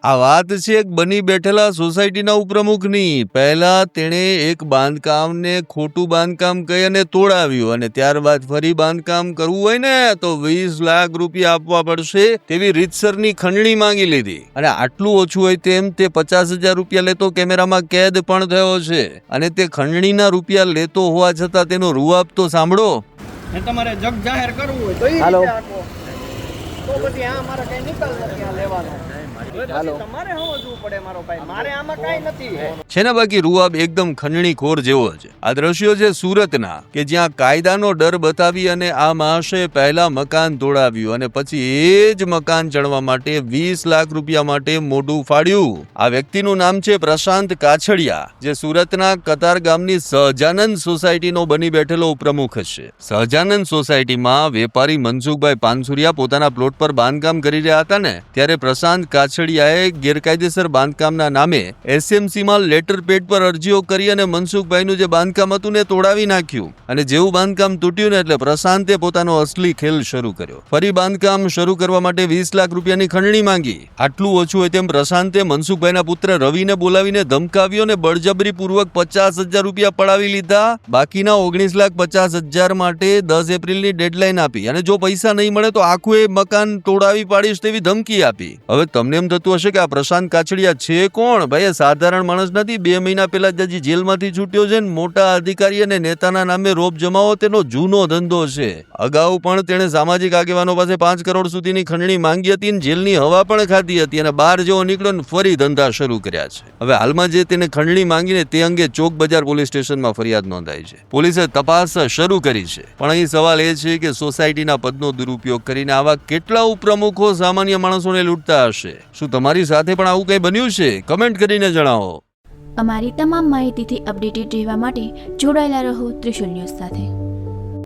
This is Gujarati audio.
આ વાત છે એક બની બેઠેલા સોસાયટીના ઉપપ્રમુખની. પહેલા તેણે એક બાંધકામને ખોટું બાંધકામ કહી અને તોડાવ્યું, અને ત્યારબાદ ફરી બાંધકામ કરવું હોય ને તો 20 લાખ રૂપિયા આપવા પડશે તેવી રીતસરની ખંડણી માંગી લીધી. અને આટલું ઓછું હોય તેમ તે 50,000 રૂપિયા લેતો કેમેરામાં કેદ પણ થયો છે. અને તે ખંડણીના રૂપિયા લેતો હોવા છતાં તેનો રૂઆબ તો સાંભળો. તમારે જગ જાહેર કરવું હોય તો હાલો. તો પછી આ મારા કઈ નિકાલ નથી આ લેવાનો. તમારે સમજવું પડે મારો ભાઈ, મારે આમાં કઈ નથી. છે ને બાકી રૂઆબ એકદમ ખંડણીખોર જેવો છે. આ દ્રશ્યો છે સુરતના, કે જ્યાં કાયદાનો ડર બતાવી અને આ માણસે પહેલા મકાન તોડાવ્યું અને પછી એ જ મકાન ચણવા માટે 20 લાખ રૂપિયા માટે મોઢું ફાડ્યું. આ વ્યક્તિનું નામ છે પ્રશાંત કાછડિયા, જે સુરતના કતાર ગામની સહજાનંદ સોસાયટીનો બની બેઠેલો ઉપપ્રમુખ છે. સહજાનંદ સોસાયટીમાં વેપારી મનસુખભાઈ પાનસુરિયા પોતાના પ્લોટ પર બાંધકામ કરી રહ્યા હતા ને ત્યારે પ્રશાંત કાછડિયાએ ગેરકાયદેસર બાંધકામના નામે એસએમસીમાં લેટર પેડ પર અરજીઓ કરી અને મનસુખભાઈનું જે બાંધકામ હતું ને તોડાવી નાખ્યું. અને જેવું બાંધકામ તૂટ્યું ને એટલે પ્રશાંતે પોતાનો અસલી ખેલ શરૂ કર્યો. ફરી બાંધકામ શરૂ કરવા માટે 20 લાખ રૂપિયાની ખંડણી માંગી. આટલું ઓછું હોય તેમ પ્રશાંતે મનસુખભાઈના પુત્ર રવિને બોલાવીને ધમકાવ્યો અને બળજબરીપૂર્વક 50,000 રૂપિયા પડાવી લીધા. બાકીના 19,50,000 માટે 10 એપ્રિલની ડેડલાઈન આપી અને જો પૈસા નહીં મળે તો આખું એ મકાન તોડાવી પાડીશ તેવી ધમકી આપી. હવે તમને એમ થતું હશે કે આ પ્રશાંત કાછડિયા છે કોણ? ભાઈ એ સાધારણ માણસ નથી. 2 મહિના પહેલા જ જેલમાંથી છૂટ્યો છે. મોટા અધિકારી અને નેતાના નામે રોપ જમાવો તેનો જૂનો ધંધો છે. અગાઉ પણ તેણે સામાજિક આગેવાનો પાસે 5 કરોડ સુધીની ખંડણી માંગી હતી અને જેલની હવા પણ ખાધી હતી અને બહાર જેવો નીકળ્યો ને ફરી ધંધા શરૂ કર્યા છે. હવે હાલમાં જે તેને ખંડણી માંગીને તે અંગે ચોક બજાર પોલીસ સ્ટેશનમાં ફરિયાદ નોંધાઈ છે. પોલીસે તપાસ શરૂ કરી છે. પણ અહીં સવાલ એ છે કે સોસાયટીના પદનો દુરુપયોગ કરીને આવા કેટલા ઉપપ્રમુખો સામાન્ય માણસોને લૂંટતા હશે? શું તમારી સાથે પણ આવું કંઈ બન્યું છે? કમેન્ટ કરીને જણાવો. અમારી તમામ માહિતીથી અપડેટેડ રહેવા માટે જોડાયેલા રહો ત્રિશુલ ન્યૂઝ સાથે.